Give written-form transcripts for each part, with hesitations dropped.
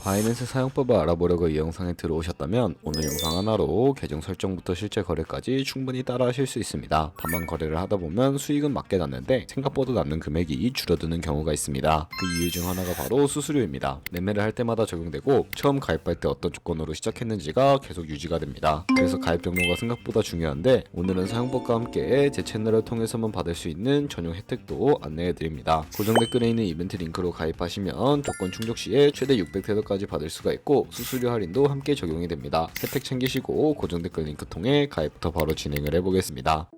바이낸스 사용법을 알아보려고 이 영상에 들어오셨다면 오늘 영상 하나로 계정 설정부터 실제 거래까지 충분히 따라 하실 수 있습니다. 다만 거래를 하다 보면 수익은 맞게 났는데 생각보다 남는 금액이 줄어드는 경우가 있습니다. 그 이유 중 하나가 바로 수수료입니다. 매매를 할 때마다 적용되고 처음 가입할 때 어떤 조건으로 시작했는지가 계속 유지가 됩니다. 그래서 가입 경로가 생각보다 중요한데 오늘은 사용법과 함께 제 채널을 통해서만 받을 수 있는 전용 혜택도 안내해드립니다. 고정 댓글에 있는 이벤트 링크로 가입하시면 조건 충족 시에 최대 600테더까지 받을 수가 있고 수수료 할인도 함께 적용이 됩니다. 혜택 챙기시고 고정 댓글 링크 통해 가입부터 바로 진행을 해보겠습니다.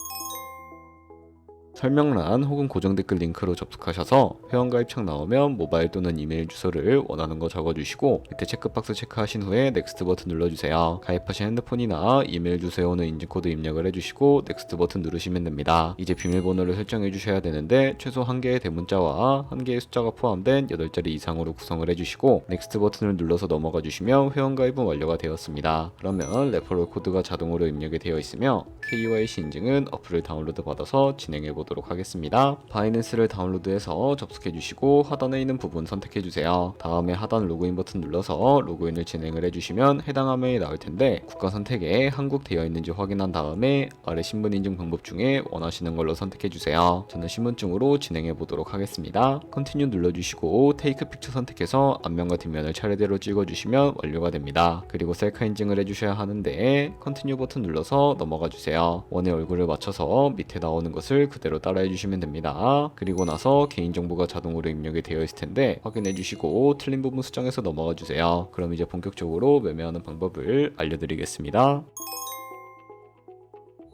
설명란 혹은 고정 댓글 링크로 접속하셔서 회원가입 창 나오면 모바일 또는 이메일 주소를 원하는 거 적어주시고 밑에 체크박스 체크하신 후에 넥스트 버튼 눌러주세요. 가입하신 핸드폰이나 이메일 주소에 오는 인증코드 입력을 해주시고 넥스트 버튼 누르시면 됩니다. 이제 비밀번호를 설정해 주셔야 되는데 최소 1개의 대문자와 1개의 숫자가 포함된 8자리 이상으로 구성을 해주시고 넥스트 버튼을 눌러서 넘어가 주시면 회원가입은 완료가 되었습니다. 그러면 레퍼럴 코드가 자동으로 입력이 되어 있으며 KYC 인증은 어플을 다운로드 받아서 진행해 보도록 하겠습니다. 바이낸스를 다운로드해서 접속해 주시고 하단에 있는 부분 선택해 주세요. 다음에 하단 로그인 버튼 눌러서 로그인을 진행을 해주시면 해당 화면이 나올 텐데 국가 선택에 한국 되어 있는지 확인한 다음에 아래 신분 인증 방법 중에 원하시는 걸로 선택해 주세요. 저는 신분증으로 진행해 보도록 하겠습니다. 컨티뉴 눌러주시고 테이크 픽처 선택해서 앞면과 뒷면을 차례대로 찍어주시면 완료가 됩니다. 그리고 셀카 인증을 해주셔야 하는데 컨티뉴 버튼 눌러서 넘어가 주세요. 원의 얼굴을 맞춰서 밑에 나오는 것을 그대로 따라해 주시면 됩니다. 그리고 나서 개인정보가 자동으로 입력이 되어 있을 텐데 확인해 주시고 틀린 부분 수정해서 넘어가 주세요. 그럼 이제 본격적으로 매매하는 방법을 알려드리겠습니다.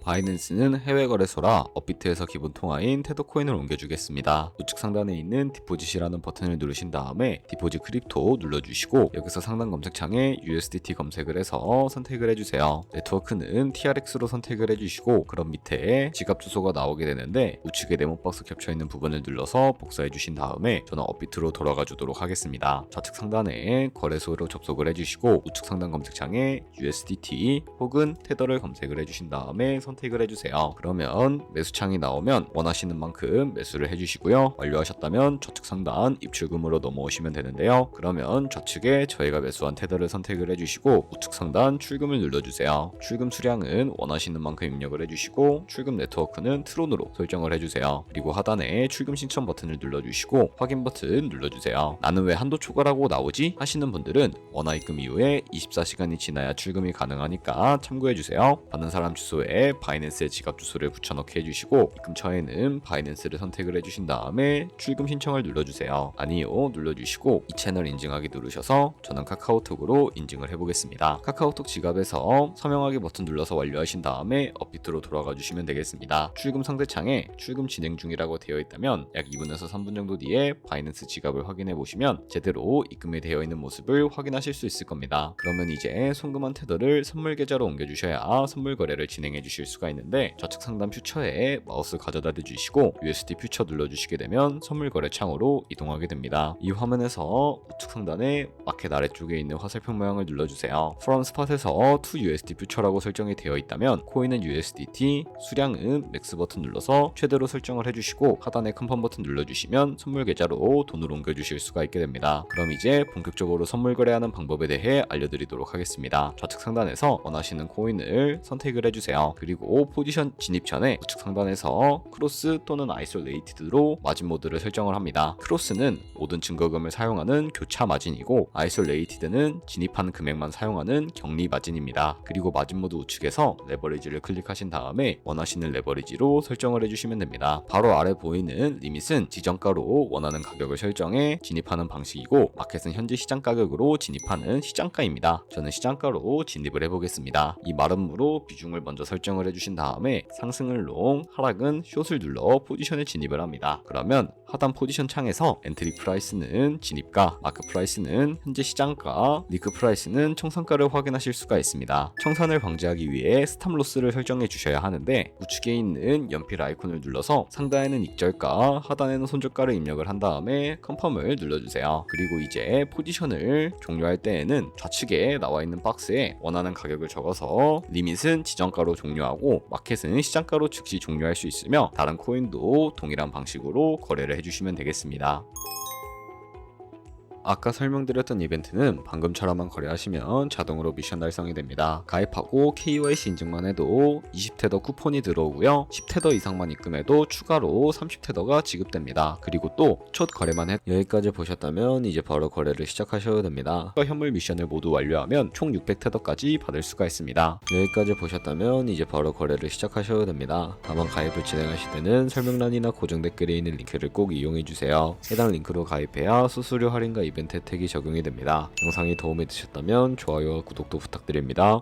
바이낸스는 해외 거래소라 업비트에서 기본 통화인 테더코인을 옮겨주겠습니다. 우측 상단에 있는 디포짓이라는 버튼을 누르신 다음에 디포짓 크립토 눌러주시고 여기서 상단 검색창에 USDT 검색을 해서 선택을 해주세요. 네트워크는 TRX로 선택을 해주시고 그럼 밑에 지갑 주소가 나오게 되는데 우측에 네모박스 겹쳐있는 부분을 눌러서 복사해 주신 다음에 저는 업비트로 돌아가 주도록 하겠습니다. 좌측 상단에 거래소로 접속을 해주시고 우측 상단 검색창에 USDT 혹은 테더를 검색을 해주신 다음에 선택을 해주세요. 그러면 매수창이 나오면 원하시는 만큼 매수를 해주시고요. 완료하셨다면 좌측 상단 입출금으로 넘어오시면 되는데요. 그러면 좌측에 저희가 매수한 테더를 선택을 해주시고 우측 상단 출금을 눌러주세요. 출금 수량은 원하시는 만큼 입력을 해주시고 출금 네트워크는 트론으로 설정을 해주세요. 그리고 하단에 출금 신청 버튼을 눌러주시고 확인 버튼 눌러주세요. 나는 왜 한도 초과라고 나오지? 하시는 분들은 원화 입금 이후에 24시간이 지나야 출금이 가능하니까 참고해주세요. 받는 사람 주소에 바이낸스의 지갑 주소를 붙여넣기 해주시고 입금처에는 바이낸스를 선택을 해주신 다음에 출금 신청을 눌러주세요. 아니요 눌러주시고 이 채널 인증하기 누르셔서 저는 카카오톡으로 인증을 해보겠습니다. 카카오톡 지갑에서 서명하기 버튼 눌러서 완료하신 다음에 업비트로 돌아가 주시면 되겠습니다. 출금 상대창에 출금 진행 중이라고 되어 있다면 약 2분에서 3분 정도 뒤에 바이낸스 지갑을 확인해 보시면 제대로 입금이 되어 있는 모습을 확인하실 수 있을 겁니다. 그러면 이제 송금한 테더를 선물 계좌로 옮겨주셔야 선물 거래를 진행해 주실 수가 있는데 좌측 상단 퓨처에 마우스 가져다 대주시고 USD 퓨처 눌러주시게 되면 선물 거래 창으로 이동하게 됩니다. 이 화면에서 우측 상단에 마켓 아래쪽에 있는 화살표 모양을 눌러주세요. From Spot에서 to USD 퓨처라고 설정이 되어 있다면 코인은 USDT, 수량은 맥스 버튼 눌러서 최대로 설정을 해주시고 하단에 컨펌 버튼 눌러주시면 선물 계좌로 돈을 옮겨주실 수가 있게 됩니다. 그럼 이제 본격적으로 선물 거래하는 방법에 대해 알려드리도록 하겠습니다. 좌측 상단에서 원하시는 코인을 선택을 해주세요. 그리고 포지션 진입 전에 우측 상단에서 크로스 또는 아이솔레이티드로 마진 모드를 설정을 합니다. 크로스는 모든 증거금을 사용하는 교차 마진이고 아이솔레이티드는 진입한 금액만 사용하는 격리 마진입니다. 그리고 마진 모드 우측에서 레버리지를 클릭하신 다음에 원하시는 레버리지로 설정을 해주시면 됩니다. 바로 아래 보이는 리밋은 지정가로 원하는 가격을 설정해 진입하는 방식이고 마켓은 현재 시장 가격으로 진입하는 시장가입니다. 저는 시장가로 진입을 해보겠습니다. 이 마름모로 비중을 먼저 설정을 해주신 다음에 상승은 롱, 하락은 숏을 눌러 포지션에 진입을 합니다. 그러면 하단 포지션 창에서 엔트리 프라이스는 진입가, 마크 프라이스는 현재 시장가, 리크 프라이스는 청산가를 확인하실 수가 있습니다. 청산을 방지하기 위해 스탑 로스를 설정해 주셔야 하는데 우측에 있는 연필 아이콘을 눌러서 상단에는 익절가, 하단에는 손절가를 입력을 한 다음에 컨펌을 눌러주세요. 그리고 이제 포지션을 종료할 때에는 좌측에 나와 있는 박스에 원하는 가격을 적어서 리밋은 지정가로 종료하고 마켓은 시장가로 즉시 종료할 수 있으며 다른 코인도 동일한 방식으로 거래를 해주시면 되겠습니다. 아까 설명드렸던 이벤트는 방금처럼만 거래하시면 자동으로 미션 달성이 됩니다. 가입하고 KYC 인증만 해도 20테더 쿠폰이 들어오고요. 10테더 이상만 입금해도 추가로 30테더가 지급됩니다. 그리고 또 첫 거래만 여기까지 보셨다면 이제 바로 거래를 시작하셔도 됩니다. 현물 미션을 모두 완료하면 총 600테더까지 받을 수가 있습니다. 여기까지 보셨다면 이제 바로 거래를 시작하셔도 됩니다. 다만 가입을 진행하실 때는 설명란이나 고정 댓글에 있는 링크를 꼭 이용해주세요. 해당 링크로 가입해야 수수료 할인과 이벤트 혜택이 적용이 됩니다. 영상이 도움이 되셨다면 좋아요와 구독도 부탁드립니다.